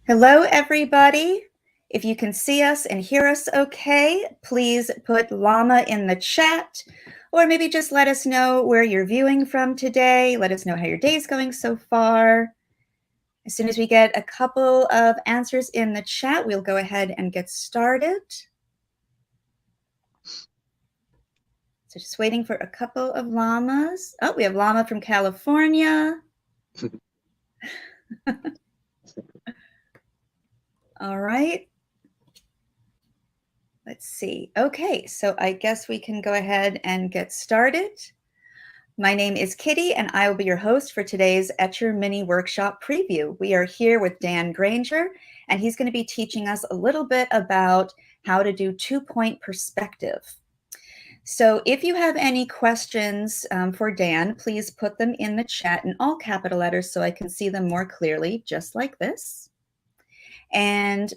Hello, everybody. If you can see us and hear us okay, please put llama in the chat, or maybe just let us know where you're viewing from today. Let us know how your day's going so far. As soon as we get a couple of answers in the chat, we'll go ahead and get started. So just waiting for a couple of llamas. Oh, we have llama from California. All right. Let's see. Okay, so I guess we can go ahead and get started. My name is Kitty, and I will be your host for today's Etcher Mini Workshop preview. We are here with Dan Granger, and he's going to be teaching us a little bit about how to do two-point perspective. So if you have any questions for Dan, please put them in the chat in all capital letters so I can see them more clearly, just like this. And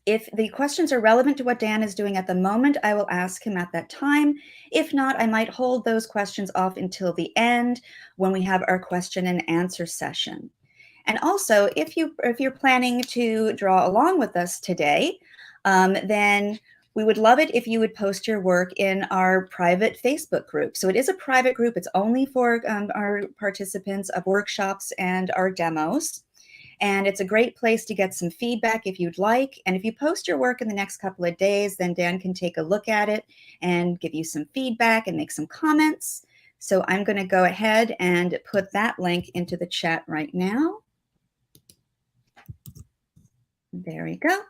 if the questions are relevant to what Dan is doing at the moment, I will ask him at that time. If not, I might hold those questions off until the end when we have our question and answer session. And also, if you're planning to draw along with us today, then we would love it if you would post your work in our private Facebook group. So it is a private group. It's only for our participants of workshops and our demos. And it's a great place to get some feedback if you'd like. And if you post your work in the next couple of days, then Dan can take a look at it and give you some feedback and make some comments. So I'm going to go ahead and put that link into the chat right now. There we go.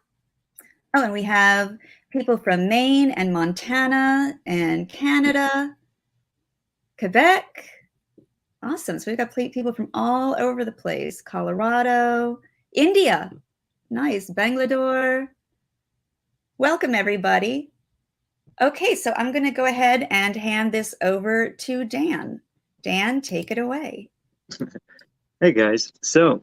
Oh, and we have people from Maine and Montana and Canada, Quebec. Awesome. So we've got people from all over the place. Colorado, India. Nice. Bangalore. Welcome, everybody. Okay, so I'm going to go ahead and hand this over to Dan. Dan, take it away. Hey, guys. So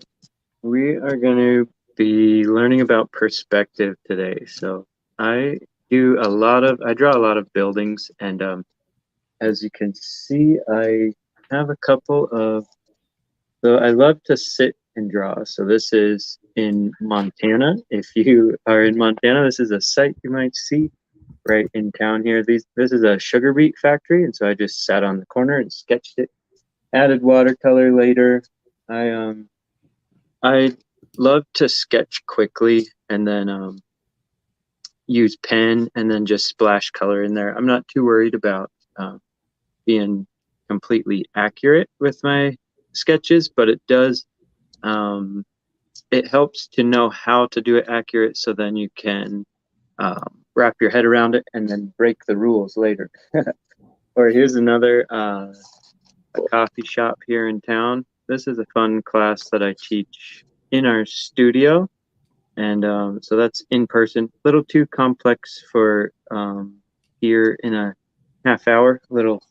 we are going to be learning about perspective today. So I draw a lot of buildings, and as you can see, I have a couple of, so I love to sit and draw. So this is in Montana. If you are in Montana, this is a site you might see right in town here. This is a sugar beet factory, and so I just sat on the corner and sketched it, added watercolor later. I love to sketch quickly and then use pen and then just splash color in there. I'm not too worried about being completely accurate with my sketches, but it does, it helps to know how to do it accurate, so then you can wrap your head around it and then break the rules later. Or here's another a coffee shop here in town. This is a fun class that I teach in our studio, and so that's in person. A little too complex for here in a half hour. Little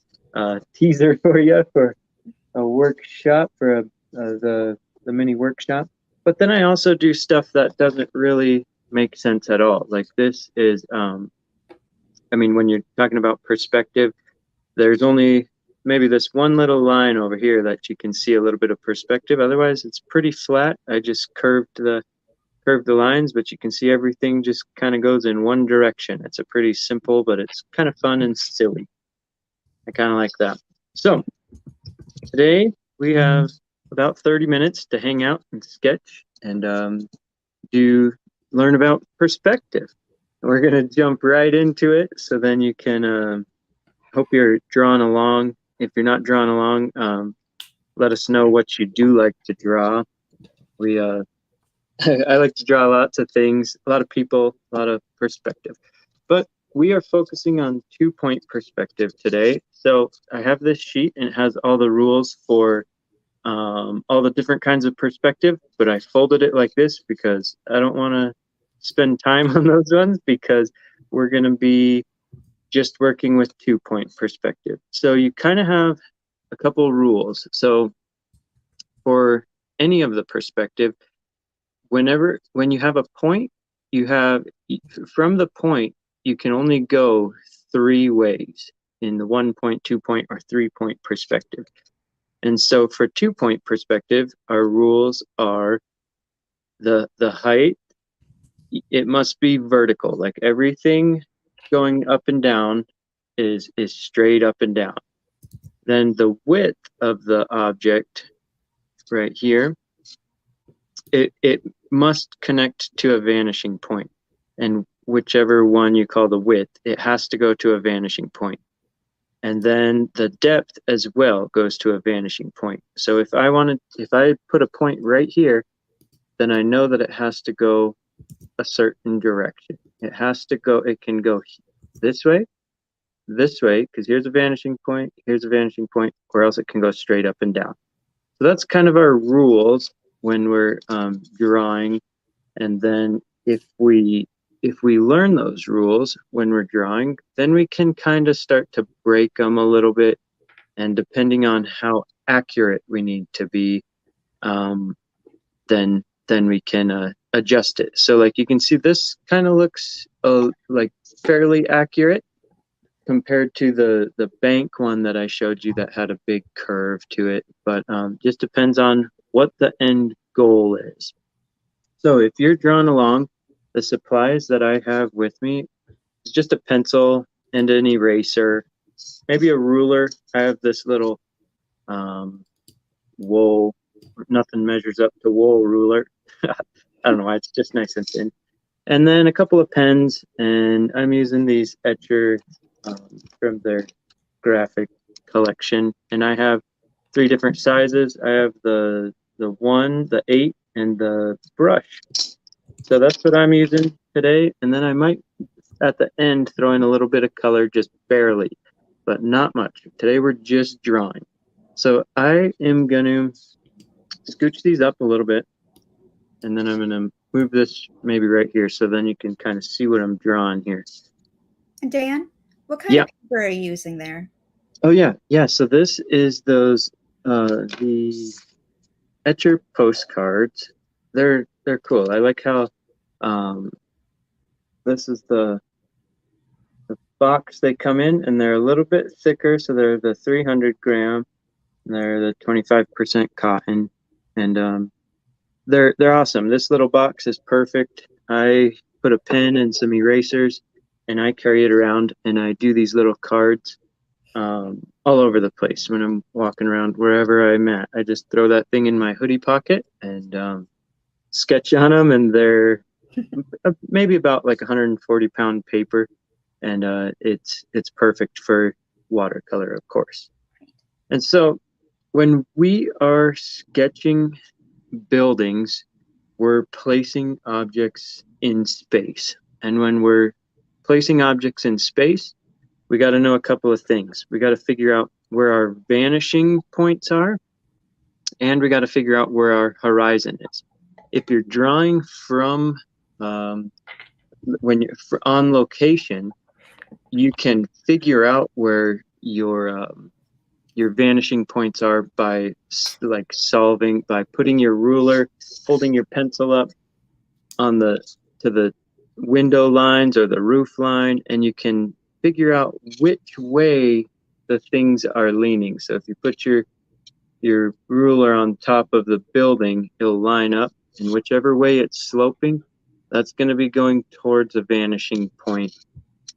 teaser for you for a workshop, for the mini workshop. But then I also do stuff that doesn't really make sense at all. Like this is, I mean, when you're talking about perspective, there's only maybe this one little line over here that you can see a little bit of perspective. Otherwise, it's pretty flat. I just curved the lines, but you can see everything just kind of goes in one direction. It's a pretty simple, but it's kind of fun and silly. I kind of like that. So today we have about 30 minutes to hang out and sketch and learn about perspective. We're going to jump right into it, so then you can hope you're drawing along. If you're not drawing along, let us know what you do like to draw. We I like to draw lots of things, a lot of people, a lot of perspective. But we are focusing on two-point perspective today. So I have this sheet, and it has all the rules for all the different kinds of perspective, but I folded it like this because I don't want to spend time on those ones, because we're going to be just working with two-point perspective. So you kind of have a couple rules. So for any of the perspective, when you have a point, from the point, you can only go 3 ways in the 1-point, 2-point, or 3-point perspective. And so for 2-point perspective, our rules are the height, it must be vertical. Like everything going up and down is straight up and down. Then the width of the object right here, it must connect to a vanishing point. And whichever one you call the width, it has to go to a vanishing point. And then the depth as well goes to a vanishing point. So if I put a point right here, then I know that it has to go a certain direction. It can go this way, because here's a vanishing point, or else it can go straight up and down. So that's kind of our rules when we're drawing. And then if we learn those rules when we're drawing, then we can kind of start to break them a little bit. And depending on how accurate we need to be, then we can adjust it. So like you can see, this kind of looks like fairly accurate compared to the bank one that I showed you that had a big curve to it. But just depends on what the end goal is. So if you're drawing along, the supplies that I have with me is just a pencil and an eraser, maybe a ruler. I have this little wool, nothing measures up to wool ruler. I don't know why, it's just nice and thin. And then a couple of pens, and I'm using these Etchr from their graphic collection. And I have 3 different sizes. I have the 1, the 8, and the brush. So that's what I'm using today. And then I might, at the end, throw in a little bit of color, just barely, but not much. Today we're just drawing. So I am going to scooch these up a little bit, and then I'm going to move this maybe right here, so then you can kind of see what I'm drawing here. And Dan, what kind of paper are you using there? Oh yeah. So this is the Etchr postcards. They're cool. I like how this is the box they come in, and they're a little bit thicker. So they're the 300 gram. They're the 25% cotton, and they're awesome. This little box is perfect. I put a pen and some erasers, and I carry it around, and I do these little cards all over the place when I'm walking around wherever I'm at. I just throw that thing in my hoodie pocket and sketch on them, and they're maybe about like 140-pound paper, and it's perfect for watercolor, of course. And so when we are sketching buildings, we're placing objects in space. And when we're placing objects in space, we got to know a couple of things. We got to figure out where our vanishing points are, and we got to figure out where our horizon is. If you're drawing from when you're on location, you can figure out where your vanishing points are by by putting your ruler, holding your pencil up to the window lines or the roof line, and you can figure out which way the things are leaning. So if you put your ruler on top of the building, it'll line up, and whichever way it's sloping, that's going to be going towards a vanishing point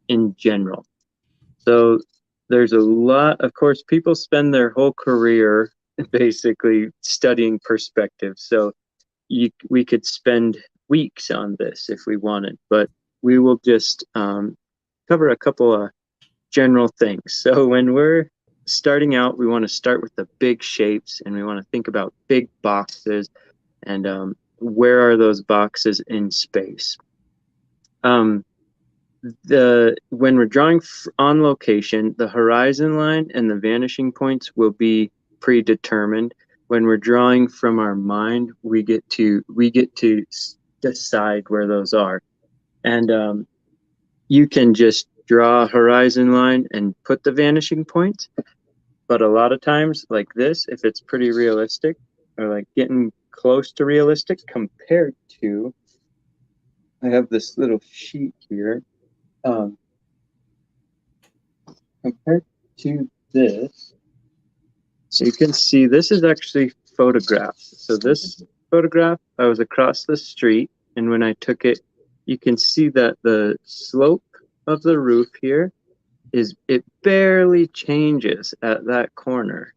in general. So there's a lot, of course, people spend their whole career basically studying perspective. So we could spend weeks on this if we wanted, but we will just cover a couple of general things. So when we're starting out, we want to start with the big shapes, and we want to think about big boxes and where are those boxes in space. When we're drawing on location, the horizon line and the vanishing points will be predetermined. When we're drawing from our mind, we get to decide where those are. And you can just draw a horizon line and put the vanishing points. But a lot of times, like this, if it's pretty realistic, or like getting close to realistic compared to, I have this little sheet here. Compared to this, so you can see this is actually photographs. So this photograph, I was across the street, and when I took it, you can see that the slope of the roof here it barely changes at that corner.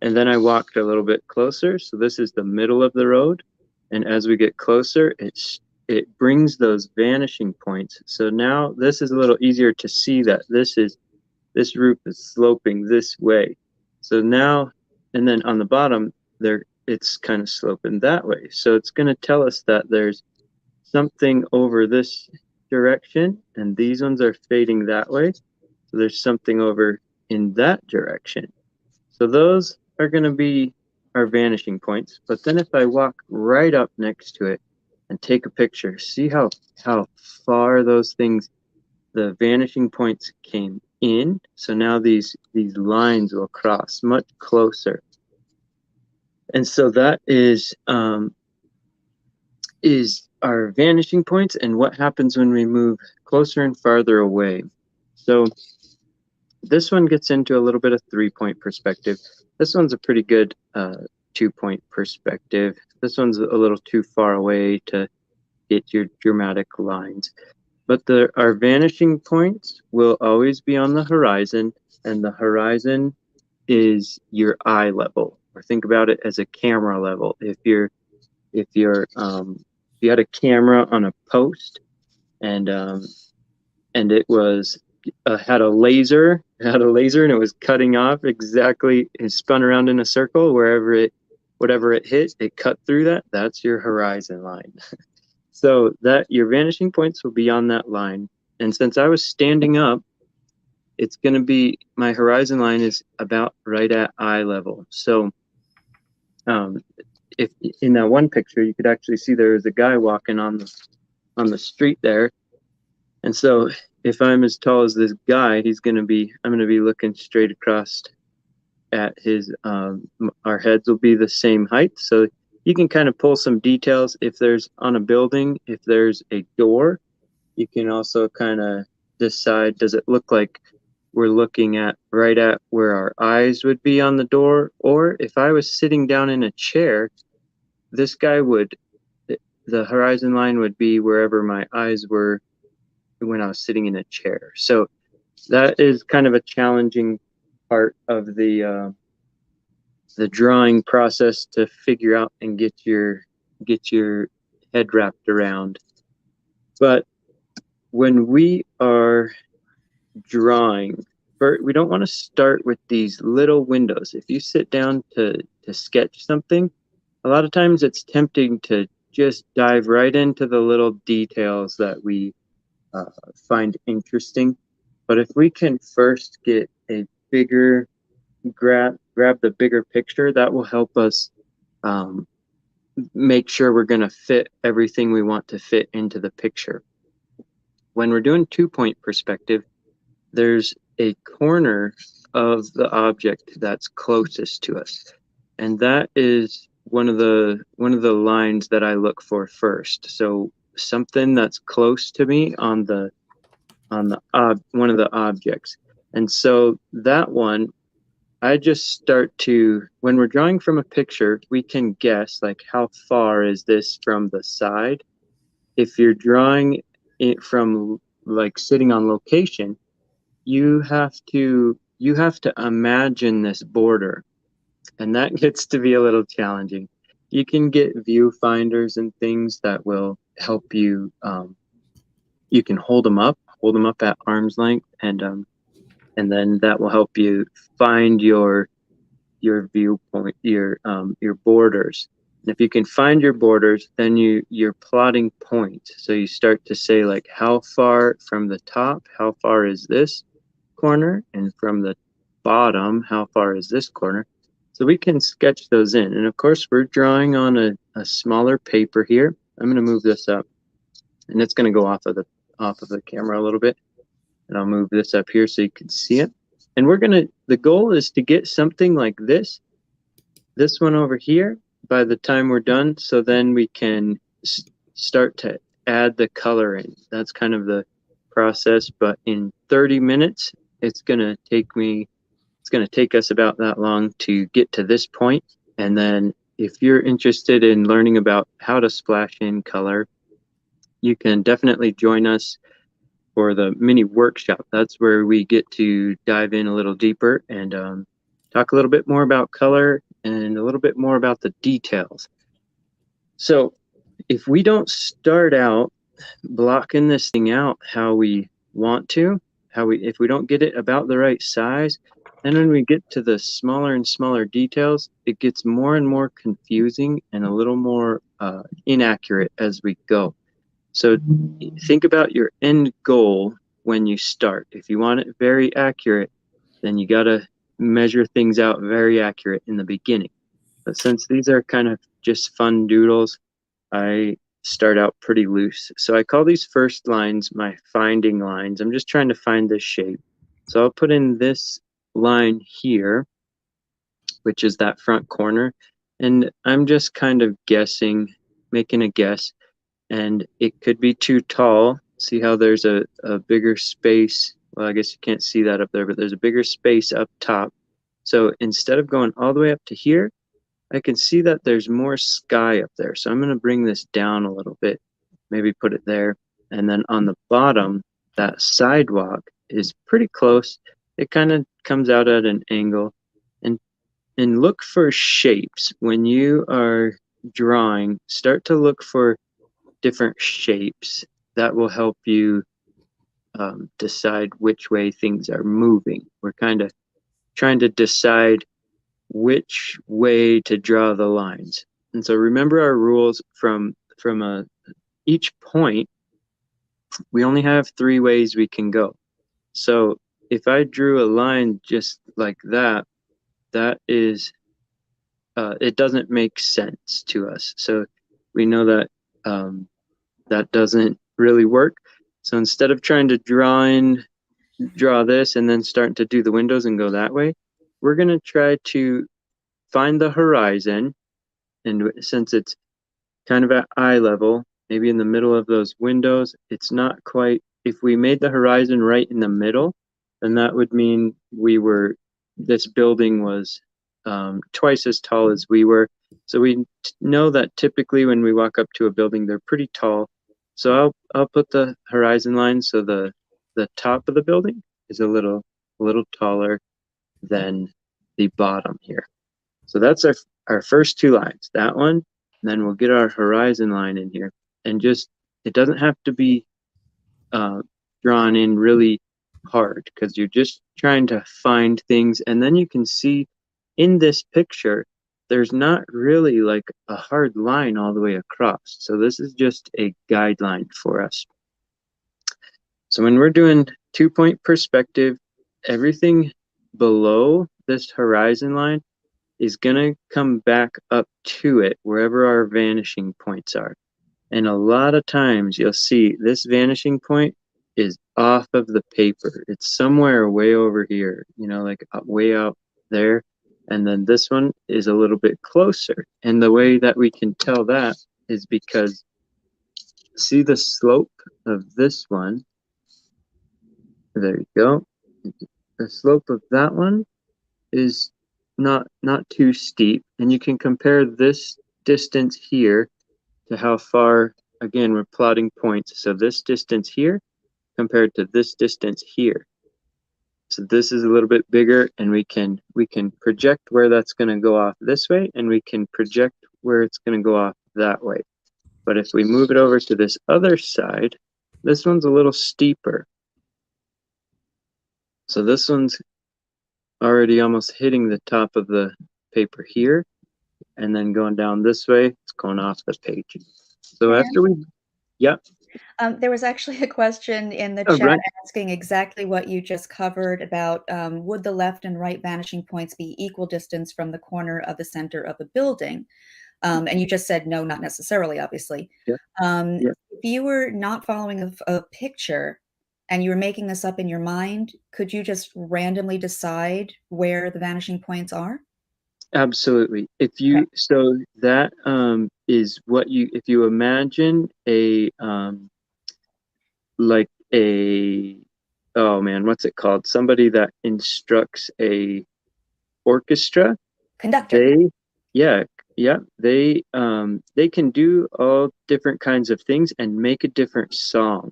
And then I walked a little bit closer, so this is the middle of the road, and as we get closer, it brings those vanishing points. So now this is a little easier to see that this roof is sloping this way. So now, and then on the bottom there, it's kind of sloping that way. So it's going to tell us that there's something over this direction, and these ones are fading that way. So there's something over in that direction. So those are going to be our vanishing points. But then if I walk right up next to it and take a picture, see how far those things, the vanishing points came in. So now these lines will cross much closer. And so that is our vanishing points and what happens when we move closer and farther away. So this one gets into a little bit of 3-point perspective. This one's a pretty good 2-point perspective. This one's a little too far away to get your dramatic lines. But our vanishing points will always be on the horizon, and the horizon is your eye level. Or think about it as a camera level. If you had a camera on a post, and it was had a laser, and it was cutting off exactly. It spun around in a circle whatever it hit, it cut through that. That's your horizon line. So that your vanishing points will be on that line. And since I was standing up, it's going to be, my horizon line is about right at eye level. So if in that one picture, you could actually see there was a guy walking on the street there. And so if I'm as tall as this guy, I'm going to be looking straight across at his, our heads will be the same height. So you can kind of pull some details. If there's on a building, if there's a door, you can also kind of decide, does it look like we're looking at right at where our eyes would be on the door? Or if I was sitting down in a chair, the horizon line would be wherever my eyes were when I was sitting in a chair. So that is kind of a challenging part of the drawing process to figure out and get your head wrapped around. But when we are drawing, we don't want to start with these little windows. If you sit down to sketch something, a lot of times it's tempting to just dive right into the little details that we find interesting. But if we can first get a bigger grab the bigger picture, that will help us make sure we're going to fit everything we want to fit into the picture. When we're doing 2-point perspective, there's a corner of the object that's closest to us, and that is one of the lines that I look for first. So something that's close to me on the one of the objects. And so that one, I just start to, when we're drawing from a picture, we can guess like how far is this from the side. If you're drawing it from like sitting on location, you have to imagine this border, and that gets to be a little challenging. You can get viewfinders and things that will help you. You can hold them up at arm's length, and then that will help you find your viewpoint, your borders. And if you can find your borders, then you're plotting points. So you start to say like, how far from the top, how far is this corner, and from the bottom, how far is this corner. So we can sketch those in. And of course, we're drawing on a smaller paper here. I'm going to move this up, and it's going to go off of the camera a little bit. And I'll move this up here so you can see it. And the goal is to get something like this one over here by the time we're done. So then we can start to add the color in. That's kind of the process. But in 30 minutes, it's going to take us about that long to get to this point. And then if you're interested in learning about how to splash in color, you can definitely join us for the mini workshop. That's where we get to dive in a little deeper and talk a little bit more about color and a little bit more about the details. So if we don't start out blocking this thing out how we want to, if we don't get it about the right size, then when we get to the smaller and smaller details, it gets more and more confusing and a little more inaccurate as we go. So think about your end goal when you start. If you want it very accurate, then you got to measure things out very accurate in the beginning. But since these are kind of just fun doodles, I start out pretty loose. So I call these first lines my finding lines. I'm just trying to find this shape. So I'll put in this line here, which is that front corner. And I'm just kind of guessing, making a guess. And it could be too tall. See how there's a bigger space. Well, I guess you can't see that up there, but there's a bigger space up top. So instead of going all the way up to here, I can see that there's more sky up there. So I'm going to bring this down a little bit, maybe put it there. And then on the bottom, that sidewalk is pretty close. It kind of comes out at an angle. And look for shapes. When you are drawing, start to look for different shapes. That will help you decide which way things are moving. We're kind of trying to decide which way to draw the lines. And so remember our rules from each point, we only have 3 ways we can go. So if I drew a line just like that, that is, it doesn't make sense to us. So we know that that doesn't really work. So instead of trying to draw this and then starting to do the windows and go that way, we're going to try to find the horizon. And since it's kind of at eye level, maybe in the middle of those windows, it's not quite, if we made the horizon right in the middle, then that would mean this building was twice as tall as we were. So we know that typically when we walk up to a building, they're pretty tall. So I'll put the horizon line so the top of the building is a little taller than the bottom here. So that's our first 2 lines, that one, and then we'll get our horizon line in here. And just, it doesn't have to be drawn in really hard because you're just trying to find things. And then you can see in this picture, there's not really like a hard line all the way across. So this is just a guideline for us. So when we're doing 2-point perspective, everything below this horizon line is going to come back up to it wherever our vanishing points are. And a lot of times you'll see this vanishing point is off of the paper. It's somewhere way over here, like way out there. And then this one is a little bit closer. And the way that we can tell that is because see the slope of this one. There you go. The slope of that one is not too steep, and you can compare this distance here to how far, again, we're plotting points. So this distance here compared to this distance here. So this is a little bit bigger, and we can project where that's going to go off this way, and we can project where it's going to go off that way. But if we move it over to this other side, this one's a little steeper. So this one's already almost hitting the top of the paper here, and then going down this way, it's going off the page. So after there was actually a question in the chat asking exactly what you just covered about would the left and right vanishing points be equal distance from the corner of the center of a building? And you just said no, not necessarily, obviously. If you were not following a picture and you were making this up in your mind, could you just randomly decide where the vanishing points are? Absolutely. So that is what if you imagine like oh man, what's it called? Somebody that instructs a orchestra. Conductor. Yeah, they can do all different kinds of things and make a different song.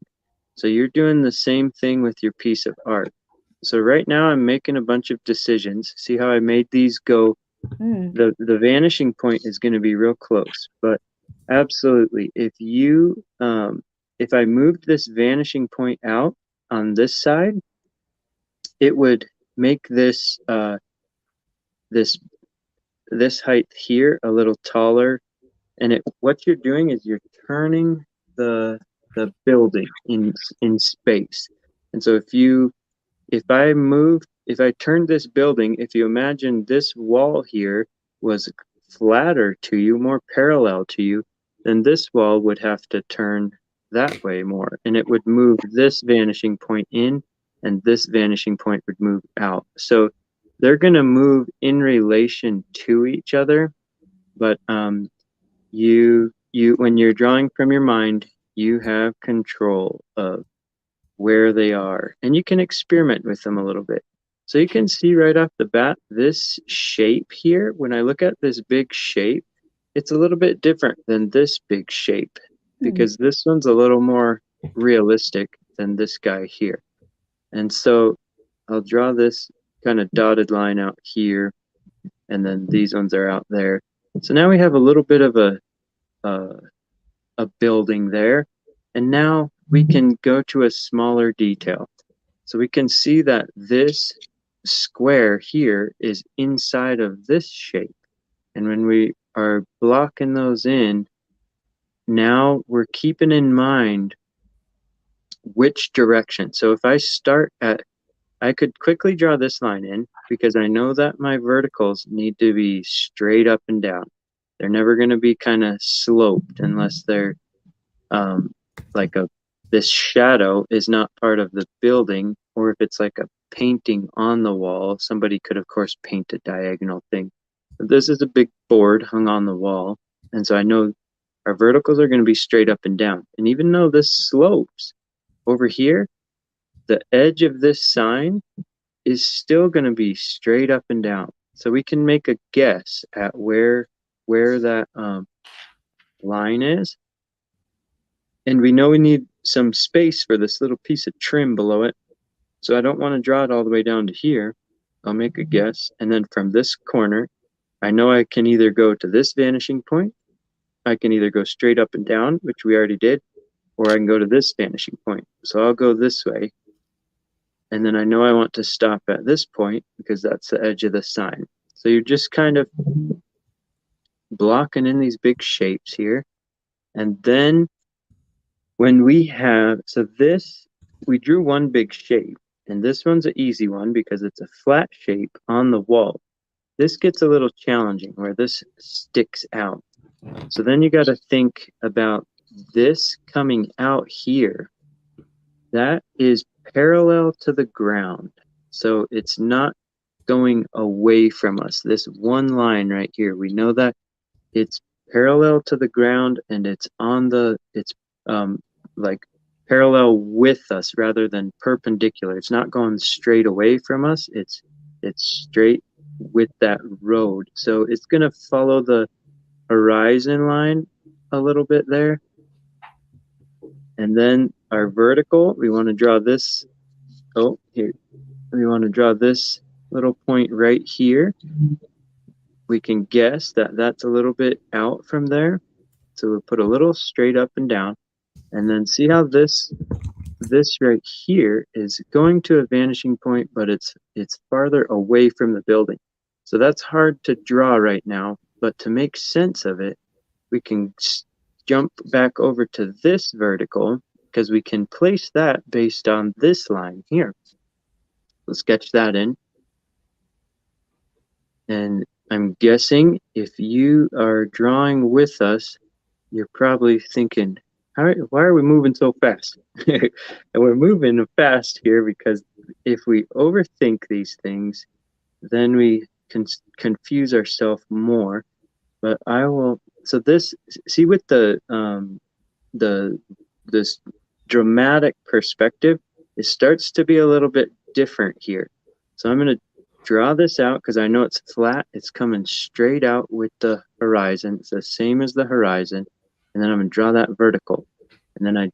So you're doing the same thing with your piece of art. So right now I'm making a bunch of decisions. See how I made these go? Mm. The vanishing point is going to be real close, but absolutely, if I moved this vanishing point out on this side, it would make this this height here a little taller. And what you're doing is you're turning the the building in space. And so if I turned this building, if you imagine this wall here was flatter to you, more parallel to you, then this wall would have to turn that way more, and it would move this vanishing point in, and this vanishing point would move out. So they're going to move in relation to each other, but you when you're drawing from your mind, you have control of where they are, and you can experiment with them a little bit. So you can see right off the bat, this shape here, when I look at this big shape, it's a little bit different than this big shape Mm. because this one's a little more realistic than this guy here. And so I'll draw this kind of dotted line out here, and then these ones are out there. So now we have a little bit of uh, a building there. And now we can go to a smaller detail. So we can see that this square here is inside of this shape. And when we are blocking those in, now we're keeping in mind which direction. So if I could quickly draw this line in because I know that my verticals need to be straight up and down. They're never going to be kind of sloped unless they're um, like this shadow is not part of the building, or if it's like a painting on the wall, somebody could of course paint a diagonal thing. But this is a big board hung on the wall, and so I know our verticals are going to be straight up and down. And even though this slopes over here, the edge of this sign is still going to be straight up and down. So we can make a guess at where that line is. And we know we need some space for this little piece of trim below it. So I don't want to draw it all the way down to here. I'll make a guess. And then from this corner, I know I can either go to this vanishing point, I can either go straight up and down, which we already did, or I can go to this vanishing point. So I'll go this way. And then I know I want to stop at this point because that's the edge of the sign. So you're just kind of blocking in these big shapes here. And then when we have, so this, we drew one big shape, and this one's an easy one because it's a flat shape on the wall. This gets a little challenging where this sticks out. So then you got to think about this coming out here. That is parallel to the ground. So it's not going away from us. This one line right here, we know that it's parallel to the ground and it's like parallel with us rather than perpendicular. It's not going straight away from us. It's straight with that road. So it's going to follow the horizon line a little bit there. And then our vertical, we want to draw this. Oh, here. We want to draw this little point right here. We can guess that that's a little bit out from there. So we'll put a little straight up and down. And then see how this right here is going to a vanishing point, but it's farther away from the building. So that's hard to draw right now, but to make sense of it, we can jump back over to this vertical because we can place that based on this line here. We'll sketch that in. And I'm guessing if you are drawing with us, you're probably thinking, why are we moving so fast? And we're moving fast here because if we overthink these things, then we can confuse ourselves more. But I will. So this, see, with this dramatic perspective, it starts to be a little bit different here. So I'm going to draw this out because I know it's flat. It's coming straight out with the horizon. It's the same as the horizon. And then I'm going to draw that vertical. And then I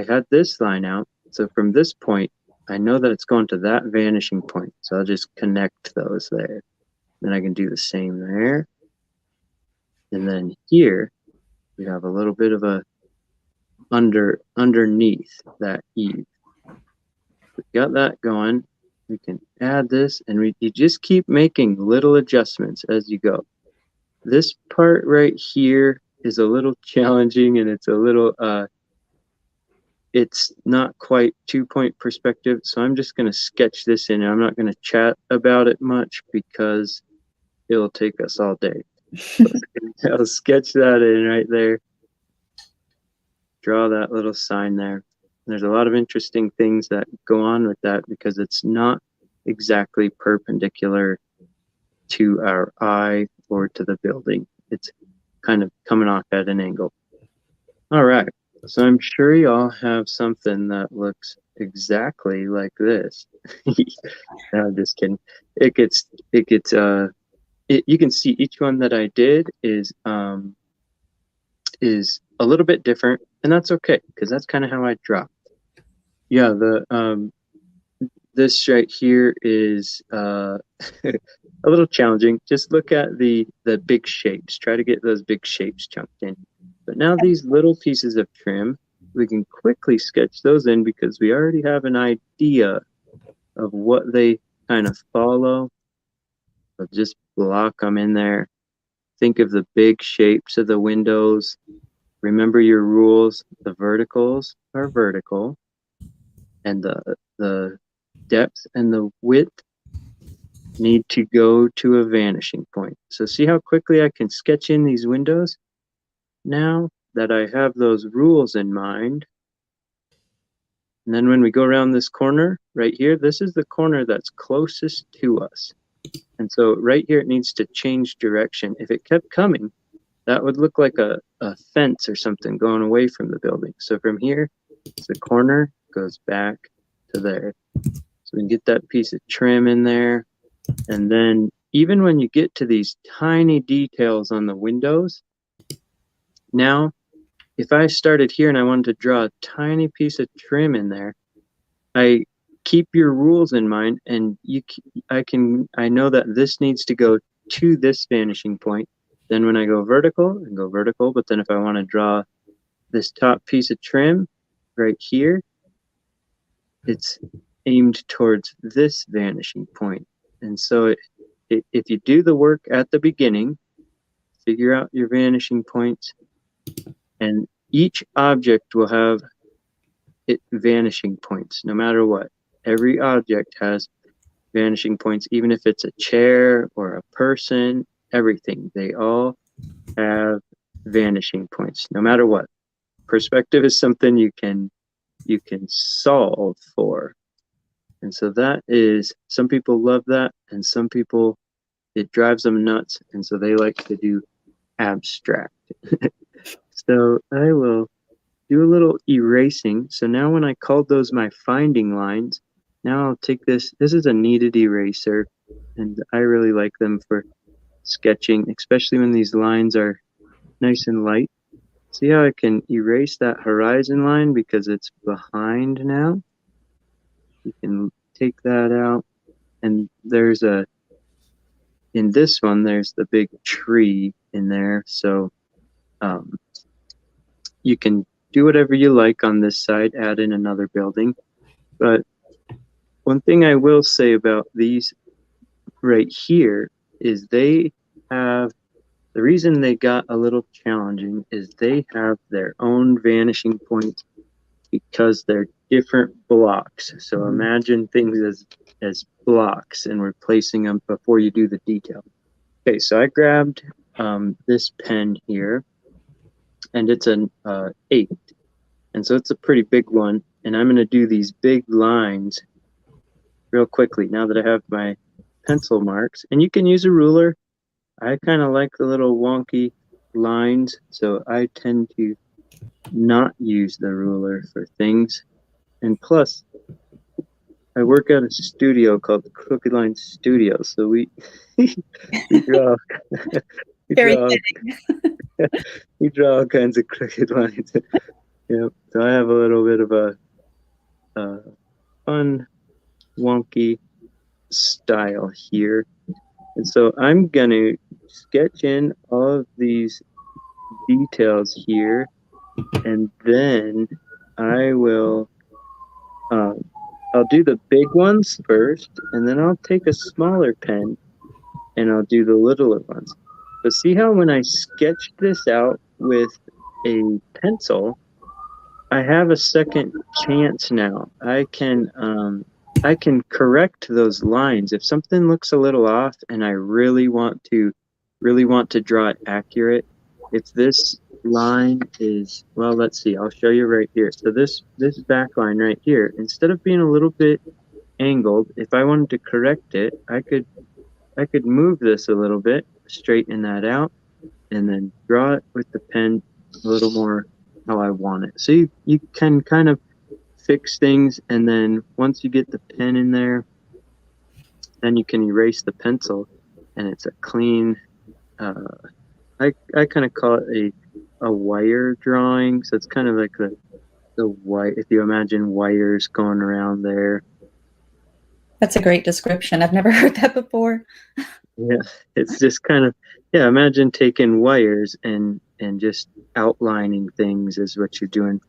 had this line out. So from this point, I know that it's going to that vanishing point. So I'll just connect those there. Then I can do the same there. And then here, we have a little bit of a underneath that eave. We got that going. We can add this, and you just keep making little adjustments as you go. This part right here is a little challenging, and it's a little it's not quite 2-point perspective, so I'm just going to sketch this in. I'm not going to chat about it much because it'll take us all day. I'll sketch that in right there. Draw that little sign there. There's a lot of interesting things that go on with that because it's not exactly perpendicular to our eye or to the building. It's kind of coming off at an angle. All right, so I'm sure y'all have something that looks exactly like this. No, I'm just kidding. You can see each one that I did is a little bit different, and that's okay because that's kind of how I draw. Yeah, this right here is a little challenging. Just look at the big shapes. Try to get those big shapes chunked in. But now these little pieces of trim, we can quickly sketch those in because we already have an idea of what they kind of follow. So just block them in there. Think of the big shapes of the windows. Remember your rules. The verticals are vertical, and the depth and the width need to go to a vanishing point. So see how quickly I can sketch in these windows? Now that I have those rules in mind, and then when we go around this corner right here, this is the corner that's closest to us. And so right here, it needs to change direction. If it kept coming, that would look like a fence or something going away from the building. So from here, the corner goes back to there. So we can get that piece of trim in there. And then even when you get to these tiny details on the windows, now, if I started here and I wanted to draw a tiny piece of trim in there, I keep your rules in mind, and I know that this needs to go to this vanishing point. Then when I go vertical, I go vertical. But then if I want to draw this top piece of trim right here, it's aimed towards this vanishing point. And so if you do the work at the beginning, figure out your vanishing points, and each object will have vanishing points no matter what. Every object has vanishing points, even if it's a chair or a person, everything. They all have vanishing points no matter what. Perspective is something you can solve for. And so that is, some people love that, and some people, it drives them nuts, and so they like to do abstract. So I will do a little erasing. So now when I called those my finding lines, now I'll take this. This is a kneaded eraser, and I really like them for sketching, especially when these lines are nice and light. See how I can erase that horizon line because it's behind now? You can take that out, and in this one, there's the big tree in there. So you can do whatever you like on this side, add in another building. But one thing I will say about these right here is the reason they got a little challenging is they have their own vanishing point because they're different blocks. So imagine things as blocks, and we're placing them before you do the detail. Okay, so I grabbed this pen here, and it's an 8. And so it's a pretty big one. And I'm going to do these big lines real quickly now that I have my pencil marks. And you can use a ruler. I kind of like the little wonky lines, so I tend to not use the ruler for things. And plus, I work at a studio called the Crooked Line Studio. So we we draw we Very draw we draw all kinds of crooked lines. Yeah. So I have a little bit of a fun, wonky style here. And so I'm going to sketch in all of these details here, and then I will, I'll do the big ones first, and then I'll take a smaller pen and I'll do the littler ones. But see how when I sketched this out with a pencil, I have a second chance now. I can correct those lines. If something looks a little off and I really want to draw it accurate, if this line is, well, let's see, I'll show you right here. So this back line right here, instead of being a little bit angled, if I wanted to correct it, I could move this a little bit, straighten that out, and then draw it with the pen a little more how I want it. So you can kind of fix things, and then once you get the pen in there, then you can erase the pencil, and it's a clean, I kind of call it a wire drawing. So it's kind of like the wire, if you imagine wires going around there. That's a great description. I've never heard that before. Yeah, it's just kind of, yeah, imagine taking wires and just outlining things is what you're doing.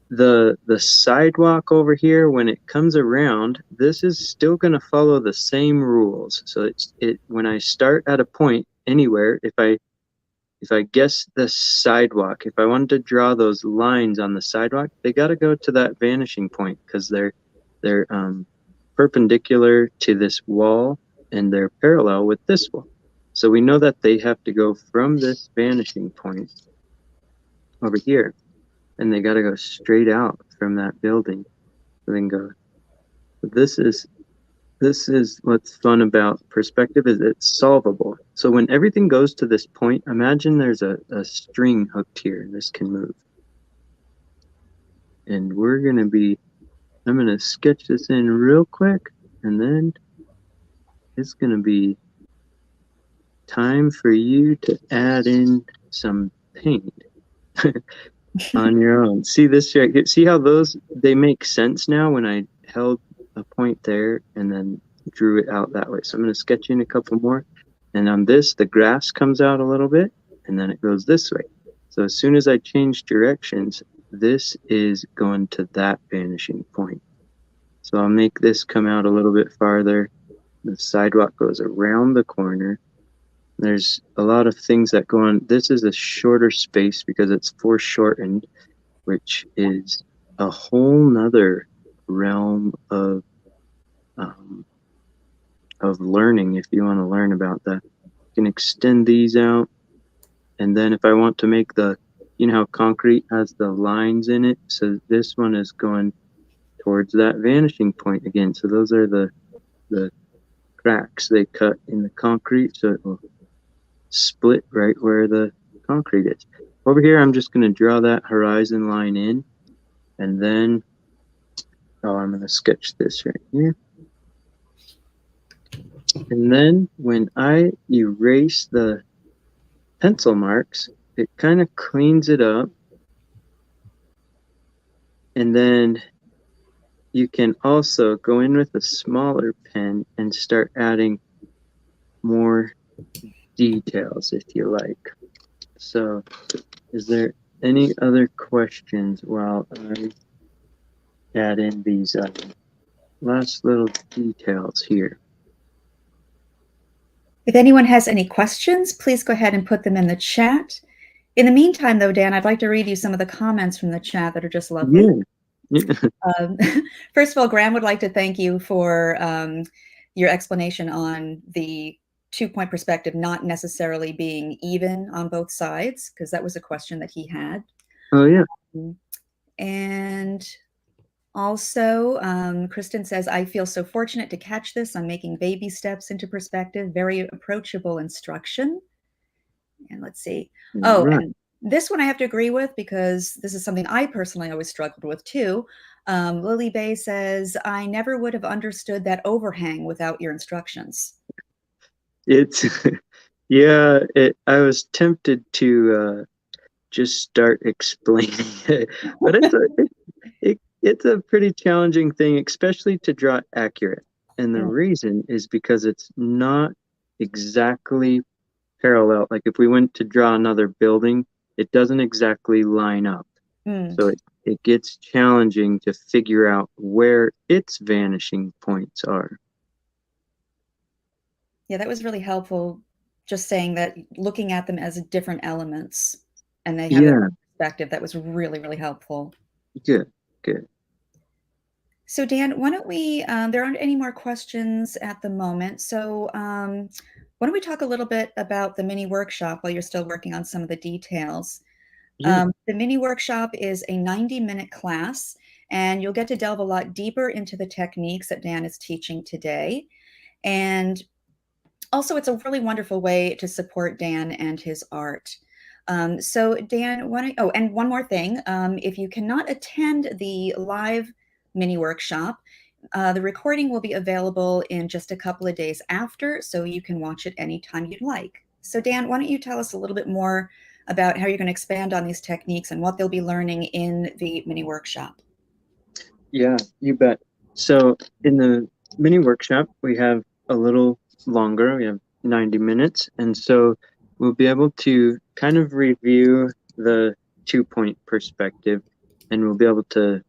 The sidewalk over here, when it comes around, this is still going to follow the same rules. So it when I start at a point anywhere, if I guess the sidewalk, if I wanted to draw those lines on the sidewalk, they got to go to that vanishing point because they're perpendicular to this wall and they're parallel with this wall. So we know that they have to go from this vanishing point over here, and they got to go straight out from that building. So then go. This is what's fun about perspective, is it's solvable. So when everything goes to this point, imagine there's a string hooked here and this can move. And I'm going to sketch this in real quick, and then it's going to be time for you to add in some paint on your own. See this right here? See how they make sense now when I held a point there and then drew it out that way. So I'm going to sketch in a couple more. And on this, the grass comes out a little bit, and then it goes this way. So as soon as I change directions, this is going to that vanishing point. So I'll make this come out a little bit farther. The sidewalk goes around the corner. There's a lot of things that go on. This is a shorter space because it's foreshortened, which is a whole nother realm of learning. If you want to learn about that, you can extend these out. And then if I want to make how concrete has the lines in it, so this one is going towards that vanishing point again. So those are the cracks they cut in the concrete, so it will split right where the concrete is. Over here, I'm just going to draw that horizon line in, and then I'm going to sketch this right here. And then when I erase the pencil marks, it kind of cleans it up. And then you can also go in with a smaller pen and start adding more details if you like. So is there any other questions while I add in these last little details here? If anyone has any questions, please go ahead and put them in the chat. In the meantime, though, Dan, I'd like to read you some of the comments from the chat that are just lovely. Yeah. First of all, Graham would like to thank you for your explanation on the 2-point perspective not necessarily being even on both sides, because that was a question that he had. Oh, yeah. And also, Kristen says, I feel so fortunate to catch this. I'm making baby steps into perspective, very approachable instruction. And let's see. Oh, right. And this one I have to agree with because this is something I personally always struggled with too. Lily Bay says, I never would have understood that overhang without your instructions. It's yeah. I was tempted to just start explaining it, but it's a pretty challenging thing, especially to draw accurate. And the reason is because it's not exactly parallel. Like if we went to draw another building, it doesn't exactly line up. So it gets challenging to figure out where its vanishing points are. Yeah, that was really helpful. Just saying that, looking at them as different elements and they have a perspective, that was really, really helpful. Good, good. So Dan, why don't we, there aren't any more questions at the moment. So why don't we talk a little bit about the mini workshop while you're still working on some of the details. Yeah. The mini workshop is a 90-minute class, and you'll get to delve a lot deeper into the techniques that Dan is teaching today. And also, it's a really wonderful way to support Dan and his art. So Dan, and one more thing, if you cannot attend the live mini workshop, the recording will be available in just a couple of days after, so you can watch it anytime you'd like. So Dan, why don't you tell us a little bit more about how you're going to expand on these techniques and what they'll be learning in the mini workshop? Yeah, you bet. So in the mini workshop, we have a little longer. We have 90 minutes. And so we'll be able to kind of review the 2-point perspective, and we'll be able to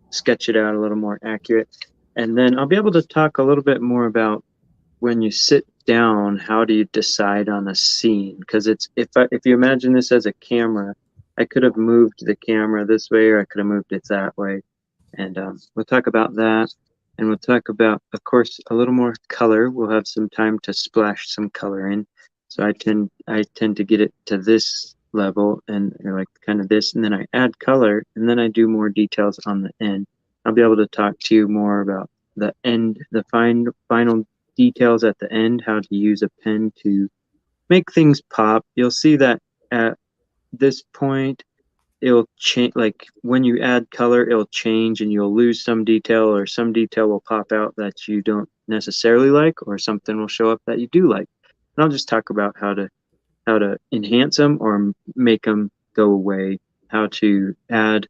sketch it out a little more accurate. And then I'll be able to talk a little bit more about when you sit down, how do you decide on a scene? Because if you imagine this as a camera, I could have moved the camera this way, or I could have moved it that way. And we'll talk about that. And we'll talk about, of course, a little more color. We'll have some time to splash some color in. So I tend to get it to this level and like kind of this, and then I add color, and then I do more details on the end. I'll be able to talk to you more about the end, the final details at the end, how to use a pen to make things pop. You'll see that at this point, it'll change. Like when you add color, it'll change and you'll lose some detail, or some detail will pop out that you don't necessarily like, or something will show up that you do like. And I'll just talk about how to enhance them or make them go away, how to add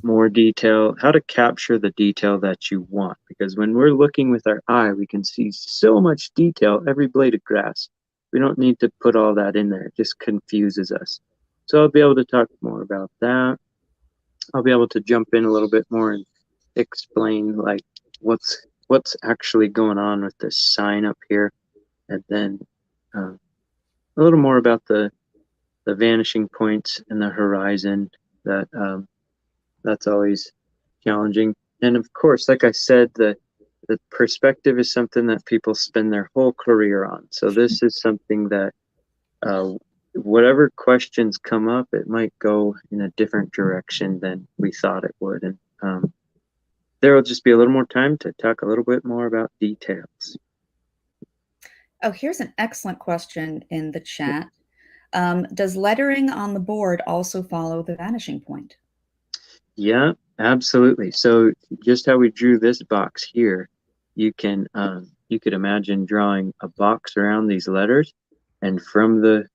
more detail, how to capture the detail that you want. Because when we're looking with our eye, we can see so much detail, every blade of grass. We don't need to put all that in there. It just confuses us. So I'll be able to talk more about that. I'll be able to jump in a little bit more and explain like what's actually going on with this sign up here, and then a little more about the vanishing points and the horizon. That's always challenging. And of course, like I said, the perspective is something that people spend their whole career on. So this is something that whatever questions come up, it might go in a different direction than we thought it would. And there will just be a little more time to talk a little bit more about details. Oh, here's an excellent question in the chat. Does lettering on the board also follow the vanishing point? Yeah, absolutely. So just how we drew this box here, you could imagine drawing a box around these letters, and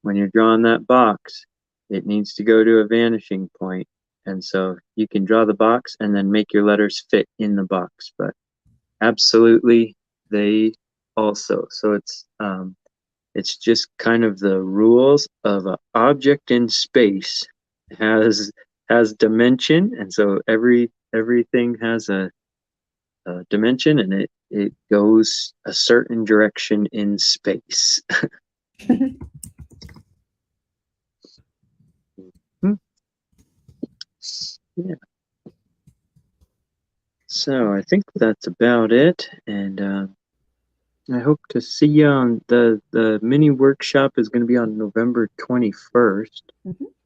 when you're drawing that box, it needs to go to a vanishing point. And so you can draw the box and then make your letters fit in the box. But absolutely, they also. So it's just kind of the rules of an object in space has dimension, and so everything has a dimension, and it goes a certain direction in space. Yeah. So I think that's about it, and I hope to see you on the mini workshop is going to be on November 21st,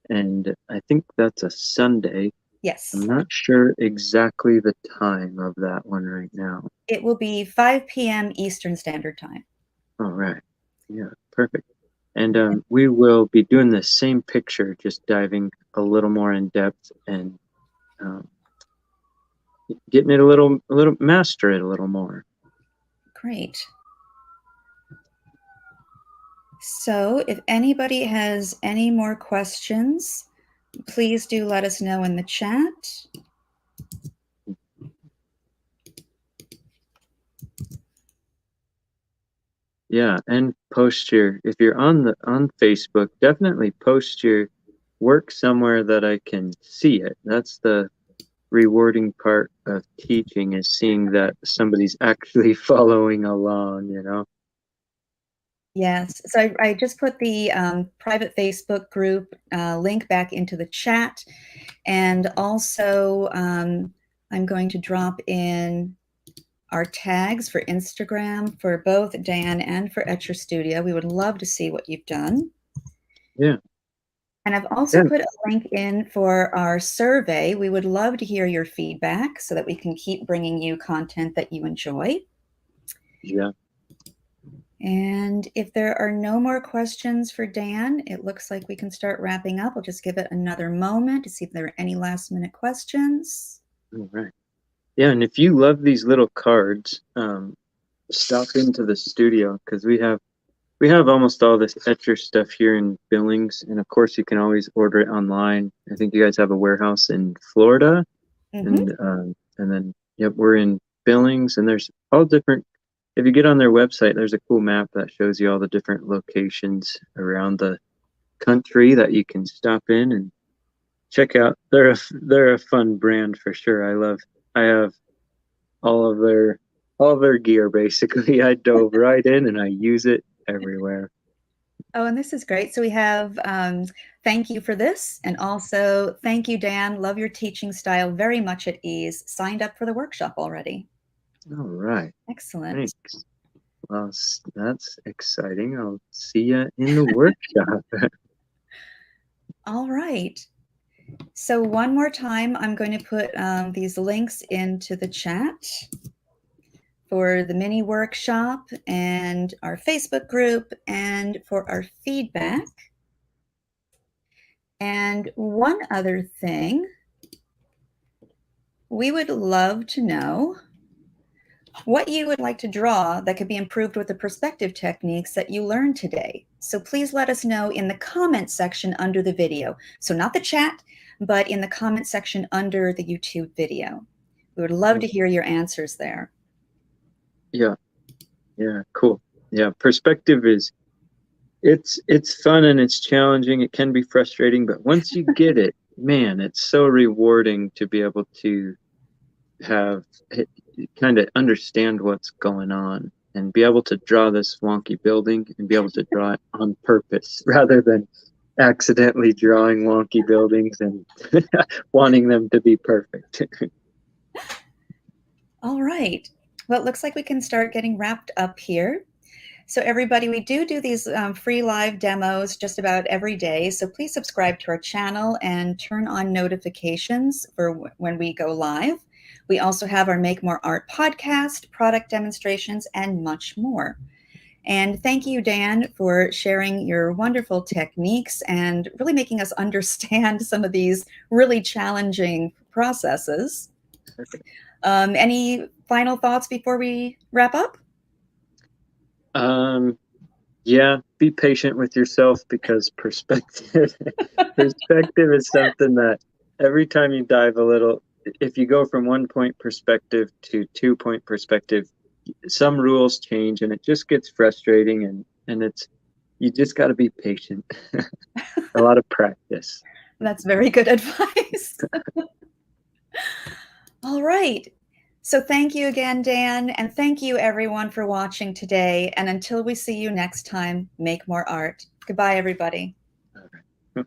and I think that's a Sunday. Yes. I'm not sure exactly the time of that one right now. It will be 5 p.m. Eastern Standard Time. All right. Yeah, perfect. And we will be doing the same picture, just diving a little more in depth and getting it a little master it a little more. Great. So if anybody has any more questions, please do let us know in the chat. Yeah, and post if you're on Facebook, definitely post your work somewhere that I can see it. That's the rewarding part of teaching, is seeing that somebody's actually following along, you know? Yes, so I just put the private Facebook group link back into the chat. And also, I'm going to drop in our tags for Instagram for both Dan and for Etcher Studio. We would love to see what you've done. Yeah. And I've also put a link in for our survey. We would love to hear your feedback so that we can keep bringing you content that you enjoy. Yeah. And if there are no more questions for Dan, it looks like we can start wrapping up. I'll just give it another moment to see if there are any last minute questions. All right. Yeah, and if you love these little cards, stop into the studio, because we have almost all this Etcher stuff here in Billings, and of course you can always order it online. I think you guys have a warehouse in Florida, and then yep, we're in Billings, and there's all different. If you get on their website, there's a cool map that shows you all the different locations around the country that you can stop in and check out. They're a fun brand for sure. I have all of their gear basically. I dove right in and I use it everywhere. Oh, and this is great. So we have thank you for this, and also thank you, Dan. Love your teaching style, very much at ease. Signed up for the workshop already. All right. Excellent. Thanks. Well, that's exciting. I'll see you in the workshop. All right. So one more time, I'm going to put these links into the chat for the mini workshop and our Facebook group and for our feedback. And one other thing, we would love to know what you would like to draw that could be improved with the perspective techniques that you learned today. So please let us know in the comment section under the video. So not the chat, but in the comment section under the YouTube video. We would love to hear your answers there. Yeah. Yeah, cool. Yeah, perspective it's fun and it's challenging. It can be frustrating, but once you get it, man, it's so rewarding to be able to kind of understand what's going on and be able to draw this wonky building and be able to draw it on purpose rather than accidentally drawing wonky buildings and wanting them to be perfect. All right. Well, it looks like we can start getting wrapped up here. So everybody, we do these free live demos just about every day. So please subscribe to our channel and turn on notifications for when we go live. We also have our Make More Art podcast, product demonstrations, and much more. And thank you, Dan, for sharing your wonderful techniques and really making us understand some of these really challenging processes. Any final thoughts before we wrap up? Yeah, be patient with yourself, because perspective is something that every time you dive a little, if you go from 1-point perspective to 2-point perspective, some rules change and it just gets frustrating, and you just got to be patient. A lot of practice. That's very good advice. All right. So thank you again, Dan, and thank you everyone for watching today. And until we see you next time, make more art. Goodbye, everybody. All right.